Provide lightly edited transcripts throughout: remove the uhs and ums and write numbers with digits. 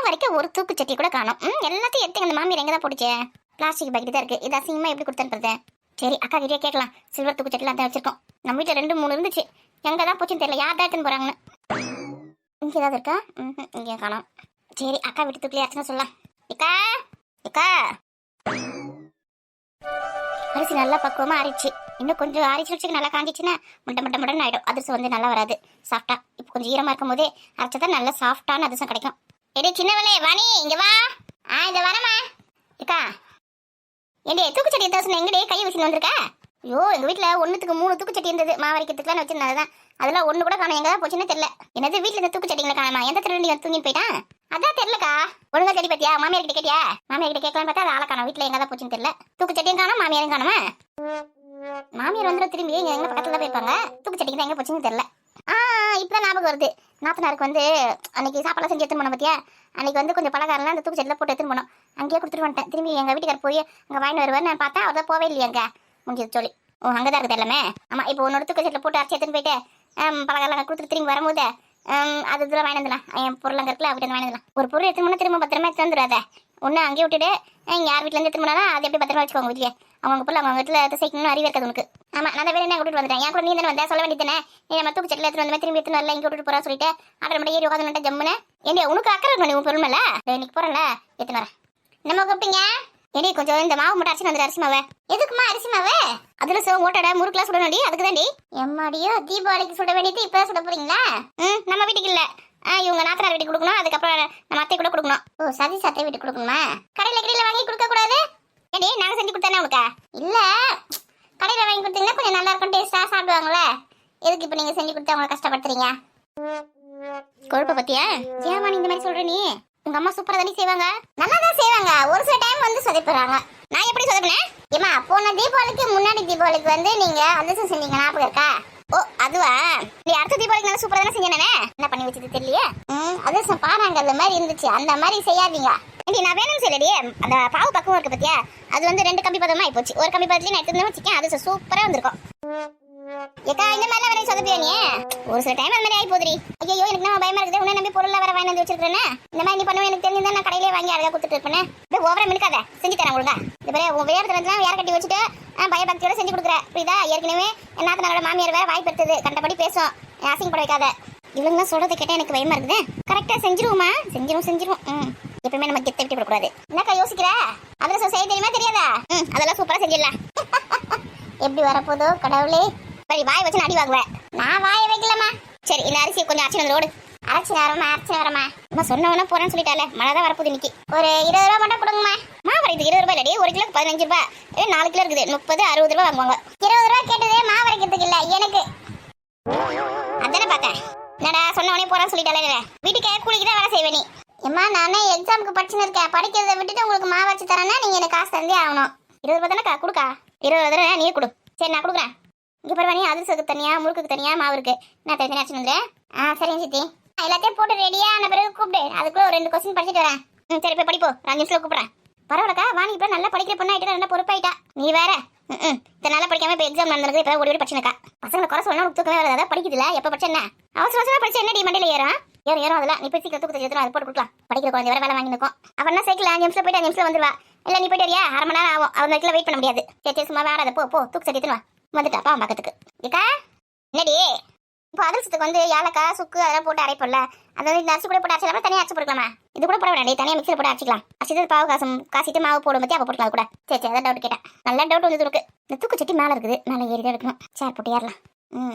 வரைக்க ஒரு தூக்கு சட்டி கூட காணும். எல்லாத்தையும் எடுத்து அந்த மாமியார் எங்க தான் போட்டுச்சே? பிளாஸ்டிக் பேக்கெட் தான் இருக்கு. இது அசிங்கமா எப்படி கொடுத்தனுப்புறது? சரி அக்கா கிட்டே கேட்கலாம். சில்வர் தூக்கு சட்டிலாம் தான் வச்சிருக்கோம். நம்ம வீட்டில் 2 3 இருந்துச்சு. எங்க தான் போச்சுன்னு தெரியல. யார் தான் எடுத்துன்னு போறாங்கன்னு. இங்கே ஏதாவது இருக்கா? இங்கே காணும். சரி அக்கா வீட்டு தூக்கிலே ஆச்சுன்னு சொல்லலாம். அக்கா அக்கா அரிசி நல்லா பக்குவமா ஆறிச்சு. இன்னும் கொஞ்சம் ஆறிச்சு நல்லா காஞ்சிச்சுன்னா முட்டை ஆயிடும். அதிரசம் வந்து நல்லா வராது சாஃப்டா. இப்போ கொஞ்சம் ஈரமா இருக்கும் போதே அரைச்சதான் நல்லா சாஃப்டான அதிரசம் கிடைக்கும். எடே சின்னவளே வாணி இங்க வா. இந்த வரமா அக்கா. ஏண்டே தூக்குச்சட்டி தோசை எங்கடே கையை வச்சுன்னு வந்திருக்கா? ஐயோ எங்க வீட்டுல 1க்கு 3 தூக்குச்சட்டி இருந்தது. மாவரைக்கிறதுக்குலாம் வச்சிருந்ததுதான். அதெல்லாம் ஒண்ணு கூட காணும். எங்கதான் போச்சுன்னு தெரியல. என்னது வீட்டுல இந்த தூக்குச்சட்டிங்களை காணாமா? எந்த திருவண்டி வந்து தூங்கிட்டு போயிட்டான்? அதான் தெரியலக்கா. ஒழுங்கா சரி பாத்தியா? மாமியார் கிட்ட கேட்டியா? மாமியார் கிட்ட கேட்கலாம் பார்த்தா அது ஆளை காணும். வீட்டுல எங்கதான் போச்சுன்னு தெரியல. தூக்குச்சட்டியும் காணும், மாமியாரும் காணுமா? மாமியார் வந்து திரும்பி எங்க பக்கத்துல தான் போயிருப்பாங்க. தூக்குச்சட்டிக்கு தான் எங்க போச்சுன்னு தெரியல. இப்பதான் ஞாபகம் வருது. நாத்தனாருக்கு வந்து அன்னைக்கு சாப்பாடு செஞ்சு எடுத்துன்னு போனோம் பாத்தியா? அன்னைக்கு வந்து கொஞ்சம் பலகாரம்லாம் அந்த தூக்குச்சட்டில போட்டு எடுத்துன்னு போனோம். அங்கேயே கொடுத்துட்டு வந்துட்டேன். திரும்பி எங்க வீட்டுக்கார போய் அங்க வாங்கி வருவார். நான் பார்த்தா அவர் தான் போவே இல்லையா? அங்க முடிஞ்சது சொல்லி. அங்கதான் இருக்குது எல்லாமே. ஆமா இப்போ உன்னோட தூக்குச்சட்டில போட்டு அரைச்சி எடுத்துன்னு போயிட்டு பலகாரம் கொடுத்துட்டு திரும்பி வரும்போது அது இதெல்லாம் வாங்கி வந்துடலாம். என் பொருள் அங்கே இருக்குல்ல அப்படி வாங்கி வந்துடலாம். ஒரு பொருள் எடுத்துன்னு திரும்ப பத்திரமா எடுத்து வந்துடாத. ஒன்று அங்கேயே விட்டுட்டு யார் வீட்டில் இருந்து எடுத்துன்னு போனா அதை எப்படி பத்திரமா வச்சுக்கோங்க வீட்டிலே. அவங்க பொருள் அவங்க வீட்டில் எடுத்து சேர்க்கணும்னு அறிவு இருக்காது உனக்கு. ஆமா நான் வேற என்ன விட்டுட்டு வந்துட்டேன். என் கூட நீ தானே வந்தேன் சொல்ல வேண்டியதானே. நீ நம்ம தூக்குச்சட்டில எடுத்துட்டு வந்து திரும்பி எடுத்துன்னு வரல இங்கே விட்டுட்டு போறா சொல்லிட்டு ஆட்டோ மட்டும் ஏறி உட்காந்து ஜம்முன்னு. ஏண்டியா உனக்கு அக்கறை இருக்கணும் உன் பொருள் மேல. இன்னைக்கு போறேன்ல எடுத்துன்னு வரேன். நம்ம கூப்பிட்டீங்க ஏடி கொஞ்சம் இந்த மாவு மட்டும் அரிசி வந்து அரிசி மாவே. எதுக்குமா அரிசி மாவே? அதுல ஓட்டோட முறுக்குலாம் சுடணும்டி. அதுக்கு தாண்டி. எம்மாடியோ தீபாவளிக்கு சுட வேண்டியது இப்ப சுட போறீங்களா? நம்ம வீட்டுக்கு இல்ல. இவங்க நாத்தனார் வீட்டுக்கு கொடுக்கணும். அதுக்கப்புறம் நம்ம அத்தை கூட கொடுக்கணும். ஓ சதி சட்டை வீட்டுக்கு கொடுக்கணுமா? கடையில வாங்கி கொடுக்க கூடாது. ஏடி நாங்க செஞ்சு கொடுத்தானே உனக்கு? இல்ல கடையில வாங்கி கொடுத்தீங்கன்னா கொஞ்சம் நல்லா இருக்கும், டேஸ்டா சாப்பிடுவாங்களே. எதுக்கு இப்ப நீங்க செஞ்சு கொடுத்து அவங்களை கஷ்டப்படுத்துறீங்க? கொழுப்ப பத்தியா? ஏமா நீ இந்த மாதிரி சொல்ற? நீ உங்க அம்மா சூப்பரா தானே செய்வாங்க. நல்லா தான் செய்வாங்க. ஒரு சில டைம் வந்து சொதப்பிடுறாங்க. நான் எப்படி சொதப்பினேன்? ஏமா போன தீபாவளிக்கு முன்னாடி தீபாவளிக்கு வந்து நீங்க அதிரசம் செஞ்சீங்க ஞாபகம் இருக்கா? ஓ அதுவா? நீ அடுத்த தீபாவளிக்கு நல்லா சூப்பரா தானே செஞ்சேனே. என்ன பண்ணி வச்சது தெரியலையே. அதிரசம் பாறாங்க அந்த மாதிரி இருந்துச்சு. அந்த மாதிரி செய்யாதீங்க. நான் வேணும்னு சொல்லடி. அந்த பாவு பக்கம் இருக்கு பத்தியா? அது வந்து 2 கம்பி பதமா ஆயி போச்சு. ஒரு கம்பி பதத்துல நான் எடுத்து வச்சுக்கேன். அதிரசம் சூப்பரா வந்திருக்கும். ஏக்கா இந்த மாதிரிலாம் வேற சொதப்பியா நீ? ஒரு சில டைம் அந்த மாதிரி ஆகி போதுரி. ஐயோ எனக்கு நான் பயமா இருக்குது. உன்னை நம்பி பொருள் வேற வாங்கி வந்து வச்சிருக்கேன். இந்த மாதிரி நீ பண்ணுவேன் எனக்கு தெரிஞ்சிருந்தா நான் கடையிலே வாங்கி அழகா கொடுத்துட்டு இருப்பேன். ஓவரா மினுக்காத செஞ்சு தரேன் ஒழுங்கா. இந்த பேர உன் வேறதுலாம் யார கட்டி வச்சுட்டு பயபக்தியோட செஞ்சு கொடுக்குறேன் புரியுதா? ஏற்கனவே நாத்தனாரோட மாமியார் வேற வாய்ப்பு எடுத்தது. கண்டபடி பேசும். அசிங்கப்பட வைக்காத. இவங்க சொல்றதை கேட்டா எனக்கு பயமா இருக்குது. கரெக்டா செஞ்சிருவோமா? செஞ்சிரும். எப்பவுமே நம்ம கெத்த விட்டு விடக்கூடாது. என்னக்கா யோசிக்கிற? அதில் செய்ய தெரியுமா தெரியாதா? அதெல்லாம் சூப்பரா செஞ்சிடலாம். எப்படி வரப்போதோ கடவுளே. சரி வாய் வச்சு அடி வாங்குவேன். நான் வாயை வைக்கலமா. சரி இந்த அரிசியை கொஞ்சம் அரைச்சி வந்து அரைச்சி வரமா. அம்மா சொன்னவனா போறேன்னு சொல்லிட்டாலே. மழை தான் வரப்போது இன்னைக்கு. ஒரு 20 ரூபா மட்டும் கொடுங்கம்மா. மாவரைக்கு 20 ரூபாய் இல்லடி. 1 கிலோக்கு 15 ரூபாய். 4 கிலோ இருக்குது. 30 60 ரூபாய் வாங்குவாங்க. 20 ரூபா கேட்டதே மாவரைக்கிறதுக்கு இல்ல எனக்கு. அதானே பார்த்தேன். என்னடா சொன்னவனே போறேன்னு சொல்லிட்டாலே. வீட்டுக்கு கூலிக்கு தான் வேலை செய்வேன் நீ. அம்மா நானே எக்ஸாமுக்கு படிச்சுன்னு இருக்கேன். படிக்கிறத விட்டுட்டு உங்களுக்கு மாவு வச்சு தரேன்னா நீங்க எனக்கு காசு தந்தே ஆகணும். 20 ரூபா தானே கொடுக்கா? 20 ரூபா தானே நீயே கொடு. சரி நான் கொடுக்குறேன். இங்கே பரவானி அதிரசத்துக்கு தனியா முறுக்குக்கு தனியா மாவு இருக்கு. நான் தனியாக அடிச்சு வந்துடுறேன். சரிங்க சித்தி. எல்லாத்தையும் போட்டு ரெடியா ஆன பிறகு கூப்பிடு. அதுக்குள்ள ஒரு 2 கொஸ்டின் படிச்சுட்டு வரேன். சரி போய் படிப்போம். 5 நிமிஷத்துல கூப்பிடுறேன். பரவாயில்லக்கா வாணி இப்ப நல்லா படிக்கிற பொண்ணா ஆயிட்டா. நல்லா பொறுப்பாயிட்டா. நீ வேற நல்லா படிக்காம இப்போ எக்ஸாம் நடந்திருக்கு. இப்போ ஓடி படிச்சுனக்கா. பசங்களை குறை சொல்லணும் உனக்கு தூக்கமே வராது. படிக்குதுல எப்போ படிச்ச என்ன அவசரமா படிச்சா என்ன டி மண்டையில ஏறும் அதில். நீ போய் சீக்கிரம் தூக்கத்தை எடுத்துரும். அது போட்டு கொடுக்கலாம். படிக்கிற குழந்தை வேற வேலை வாங்கி நிற்கும். அவனா சைக்கிள் 5 நிமிஷம் போயிட்டு 5 நிமிஷம் வந்துருவா. இல்லை நீ போயிட்டு வரியா? 1/2 மணி நேரம் ஆகும். அவன் இடத்துல வெயிட் பண்ண முடியாது. சரி சும்மா வேற அதை போ தூக்கு சட்டி எடுத்துன்னு வந்துட்டா பாவம் பக்கத்துக்கு. ஏக்கா என்னடி இப்போ அதிரசத்துக்கு வந்து ஏலக்காய் சுக்கு அதெல்லாம் போட்டு அரைப்போம்ல. அது வந்து இந்த அரிசி கூட போட்டு அரைச்சிடலாமா? தனியாக அரைச்சி போட்டுக்கலாமா? இது கூட போட வேண்டாம். தனியாக மிக்சியில் போட்டு அரைச்சிக்கலாம். அரைச்சிட்டு பாவு காசிட்டு மாவு போடும் பற்றி அப்போ போட்டுக்கலாம் கூட. சரி அதான் டவுட் கேட்டேன். நல்லா டவுட் வந்து இருக்கு. இந்த தூக்கு சட்டி மேலே இருக்குது. மேலே ஏறி தான் எடுக்கணும். சேர் போட்டு ஏறலாம்.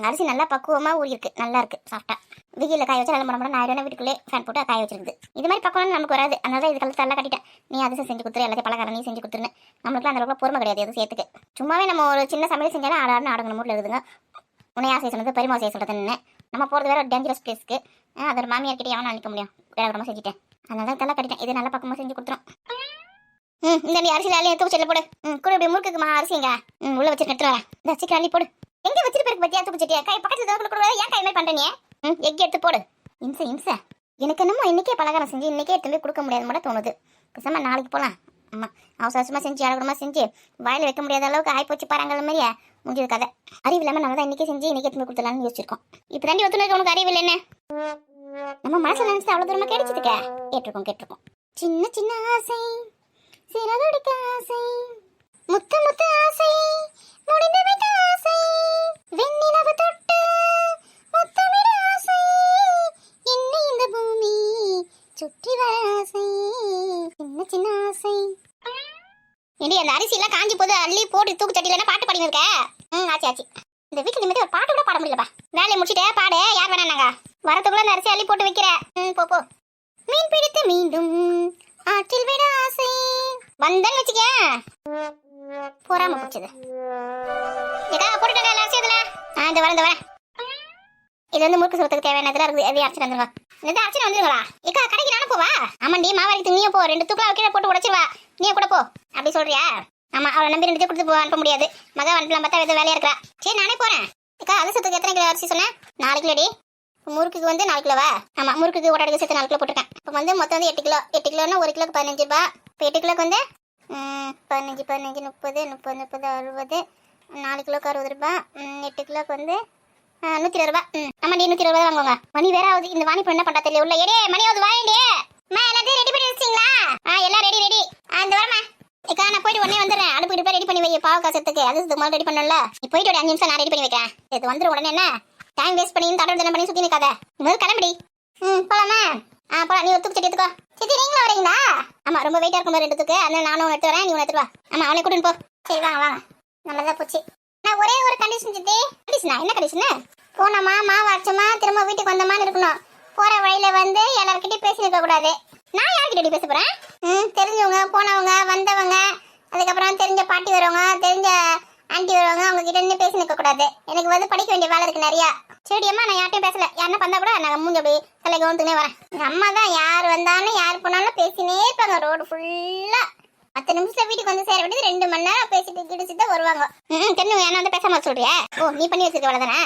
அரிசி நல்லா பக்குவமாக ஊறி இருக்கு. நல்லா இருக்கு சாஃப்டா. வெயில காய வச்சு நல்லா மரம் நான் வீட்டுக்குள்ளே ஃபேன் போட்டு காய வச்சிருக்குது. இது மாதிரி பக்கம் நமக்கு வராது. அதனால தான் இது கலத்து நல்லா கட்டிட்டேன். நீ அதிரசம் செஞ்சு கொடுத்துரு. எல்லாத்தையும் பலகாரம் நீ செஞ்சு கொடுத்துருன்னு. நம்மளுக்குலாம் அந்த அளவுக்கு பொறுமை கிடையாது. எதுவும் சேர்த்துக்கு சும்மாவே நம்ம ஒரு சின்ன சமையல் செஞ்சாலும் ஆடாடுன்னு ஆடணும் மூட்டில் இருக்குதுங்க. உன்னையா செய்ய சொன்னது பெருமா செய்ய சொல்றதுன்னு. நம்ம போகிறது வேற டேஞ்சரஸ் பிளேஸ்க்கு. அதோட மாமியார் கிட்டே அவனை அனுப்ப முடியும். வேற செஞ்சுட்டேன். அதனால தான் தலை கட்டிட்டேன். இது நல்லா பக்கமாக செஞ்சு கொடுத்துரும். இந்த நீ அரிசி அள்ளி தூக்கு செல்ல போடு. கூட இப்படி முறுக்குமா அரிசிங்க உள்ள வச்சு எடுத்துட்டு வரேன். இந்த சீக்கிரம் அள்ளி போடு. எங்க வச்சிருப்பேருக்கு பத்தியா தூக்கு சட்டியா? கை பக்கத்துல தான் கொடுக்குற. ஏன் கை மாதிரி பண்றீங்க? எக் எடுத்து போடு. இம்சை எனக்கு என்னமோ இன்னைக்கே பலகாரம் செஞ்சு இன்னைக்கே எடுத்து கொடுக்க முடியாது மட்டும் தோணுது. பேசாம நாளைக்கு போகலாம். ஆமா அவசரமா செஞ்சு அழகமா செஞ்சு வாயில வைக்க முடியாத அளவுக்கு ஆயிப்போச்சு பாருங்கள் மாதிரியா முடிஞ்சது கதை. அறிவு இல்லாம நம்ம தான் இன்னைக்கே செஞ்சு இன்னைக்கு எடுத்து கொடுத்துலான்னு யோசிச்சிருக்கோம். இப்போ தாண்டி ஒத்துழைக்க உனக்கு அறிவு இல்லை என்ன? நம்ம மனசுல நினைச்சு அவ்வளவு தூரமா கிடைச்சதுக்க கேட்டிருக்கோம் சின்ன சின்ன ஆசை சிறகடிக்க ஆசை முத்த முத்த ஆசை முடிந்து விட்ட ஆசை வெண்ணிலவு தொட்டு முத்தமிட ஆசை இன்னும் இந்த பூமி சுற்றி வர ஆசை சின்ன சின்ன ஆசை. ஏண்டி அந்த அரிசி எல்லாம் காஞ்சி போது அள்ளி போட்டு தூக்கு சட்டியில பாட்டு பாடி இருக்க. ஆச்சு இந்த வீட்டுல நிம்மதி ஒரு பாட்டு கூட பாட முடியலப்பா. வேலையை முடிச்சுட்டே பாடு, யார் வேணாங்க வரத்துக்குள்ள அந்த அரிசி அள்ளி போட்டு வைக்கிற. போ மீன் பிடித்து மீண்டும் ஆற்றில் விட ஆசை வந்தன்னு வச்சுக்க போறாம பிடிச்சது. ஏக்கா போட்டுட்டாங்க அரிசி இதுல. இந்த வரேன். இது வந்து முறுக்கு சுரத்துக்கு தேவையானதுல இருக்குது. எதையும் அரைச்சு வந்துருவா. எதாவது அரைச்சு வந்துருங்களா? ஏக்கா கடைக்கு நானும் போவா? ஆமாண்டி மாவாரிக்கு நீயும் போ. 2 தூக்கலா கீழே போட்டு உடைச்சிருவா. நீயே கூட போ. அப்படி சொல்றியா? ஆமா அவளை நம்பி 2 கொடுத்து அனுப்ப முடியாது. மகா அனுப்பலாம் பார்த்தா எதாவது வேலையா இருக்கா. சரி நானே போறேன். ஏக்கா அதிசத்துக்கு எத்தனை கிலோ அரிசி சொன்னேன்? 4 கிலோடி. முறுக்குக்கு வந்து 4 கிலோவா? ஆமா முறுக்குக்கு ஒரு அடுக்கு சேர்த்து 4 கிலோ போட்டிருக்கேன். இப்போ வந்து மொத்தம் வந்து 8 கிலோ. 8 கிலோன்னா 1 கிலோக்கு 15 ரூபா. இப்போ 8 கிலோக்கு வந்து 15 15 30 30 30 60 4 கிலோக்கு 60 ரூபா. 8 கிலோக்கு வந்து 120 ரூபா. ஆமா நீ 120 ரூபா வாங்குவாங்க. மணி வேற ஆகுது. இந்த வாணி என்ன பண்ணா தெரியல. உள்ள ஏடே மணி ஆகுது வாங்கிடே. அம்மா எல்லாத்தையும் ரெடி பண்ணி வச்சிட்டீங்களா? எல்லாம் ரெடி. அந்த வரமா ஏக்கா நான் போயிட்டு உடனே வந்துடுறேன். அடுப்பு கிட்ட ரெடி பண்ணி வை. பாவக்காய் சத்துக்கு அது முதல்ல ரெடி பண்ணல. நீ போயிட்டு ஒரு 5 நிமிஷம் நான் ரெடி பண்ணி வைக்கிறேன். இது வந்துடும் உடனே. என்ன டைம் வேஸ்ட் பண்ணி தடவை பண்ணி சுத்தி நிக்காத. முதல் கிளம்படி. போலாமா? போலாம். நீ ஒரு தூக்கு செடி எடுத்துக்கோ. சித்தி நீங்களும் வரீங்களா? ஆமா ரொம்ப வெயிட்டா இருக்கும் 2 தூக்கு. அதனால நானும் எடுத்து வரேன். நீ எடுத்துட்டு வா. ஆமா அவளை கூட்டின்னு போ. சரி வாங்க நல்லதா போச்சு. நான் ஒரே ஒரு கண்டிஷன் சித்தி. கண்டிஷனா? என்ன கண்டிஷன்? போனோமா மாவு அரைச்சோமா திரும்ப வீட்டுக்கு வந்தோமான்னு இருக்கணும். போற வழியில வந்து எல்லார்கிட்டயும் பேசி நிற்க கூடாது. நான் யார்கிட்ட பேச போறேன்? தெரிஞ்சவங்க போனவங்க வந்தவங்க அதுக்கப்புறம் தெரிஞ்ச பாட்டி வருவாங்க தெரிஞ்ச ஆண்டி வருவாங்க. அவங்க கிட்ட நின்று பேசி நிற்க கூடாது. எனக்கு வந்து படிக்க வேண்டிய வேலை இருக்கு நிறையா. சரிடியம்மா நான் யார்ட்டையும் பேசல. யாருன்னா பண்ணா கூட நாங்கள் மூஞ்சி அப்படி தலை கவுந்துனே வரேன். எங்கள் அம்மா தான் யார் வந்தாலும் யார் போனாலும் பேசினே இருப்பாங்க. ரோடு ஃபுல்லா 10 நிமிஷத்துல வீட்டுக்கு வந்து சேர வேண்டியது 2 மணி நேரம் பேசிட்டு கிடிச்சுட்டு வருவாங்க. தெரியும் என்ன வந்து பேசாம சொல்றியா? ஓ நீ பண்ணி வச்சிருக்க அவ்வளவுதானே.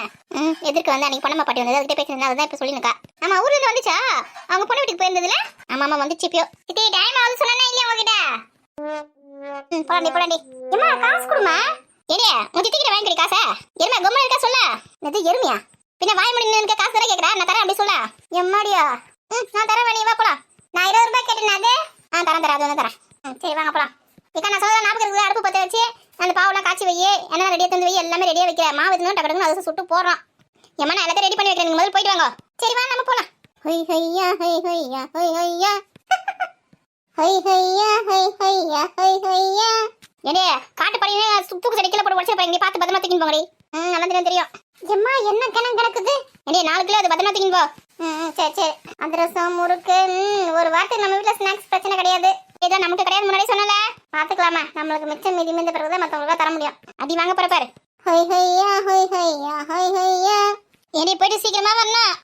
எதுக்கு வந்து அன்னைக்கு பொண்ணம்மா பாட்டி வந்தது அதுக்கிட்ட பேசினா அதான் இப்ப சொல்லிருக்கா. ஆமா ஊர்ல இருந்து வந்துச்சா? அவங்க பொண்ணு வீட்டுக்கு போயிருந்ததுல? ஆமா வந்துச்சு இப்பயோ. சித்தி டைம் ஆகுது சொன்னா இல்லையா உங்ககிட்ட? போலாண்டி. எம்மா காசு கொடுமா. ஏடியா உங்க சித்திக்கிட்ட வாங்கிக்கிறீ காசை? எருமை பொம்மை இருக்கா சொல்ல. இது எருமையா? பின்ன வாய் முடிந்து எனக்கு காசு தர கேட்கறா. நான் தரேன் அப்படி சொல்ல. எம்மாடியா? நான் தரேன் வேணி வா போலாம். நான் 20 ரூபாய் கேட்டேன். அது தரேன் அது வந்து தரேன். சரி வாங்க போலாம். இக்கா நான் சொல்ல ஞாபகம் இருக்குது. அடுப்பு பற்ற வச்சு அந்த பாவெல்லாம் காய்ச்சி வை. என்ன ரெடியா தந்து வை. எல்லாமே ரெடியா வைக்கிறேன். மாவு எதுவும் டக்கு அதை சுட்டு போடுறோம். ஏமா நான் எல்லாத்தையும் ரெடி பண்ணி வைக்கிறேன். நீங்க முதல்ல போயிட்டு வாங்க. சரி வா நம்ம போலாம். ஹொய் ஹொய்யா ஹொய் ஹொய்யா ஹொய் ஹொய்யா ஹொய் ஹொய்யா ஹொய் ஹொய்யா ஹொய் ஹொய்யா. ஏடே காட்டு பறியே தூக்கு சரி கீழே போட்டு உடச்சு போறீங்க. பார்த்து பத்திரமா தூக்கின்னு போங்கடி. நல்லா தெரியும். எம்மா என்ன கணக்கு கிடக்குது. ஏடே 4 கிலோ அது பத்திரமா தூக்கின்னு போ. சரி அதிரசம் முறுக்கு ஒரு வாரத்துக்கு நம்ம வீட்டுல ஸ்நாக்ஸ் பிரச்சனை கிடையாது. ஏதோ நமக்கு கிடையாது முன்னாடி சொன்னல. பாத்துக்கலாமா? நம்மளுக்கு மிச்சம் மீதி மீந்த பிறகுதான் மத்தவங்களுக்கு தர முடியும். அடி வாங்க போற பாரு. ஹொய் ஹொய்யா ஹொய் ஹொய்யா ஹொய் ஹொய்யா. ஏடி போயிட்டு சீக்கிரமா வரணும்.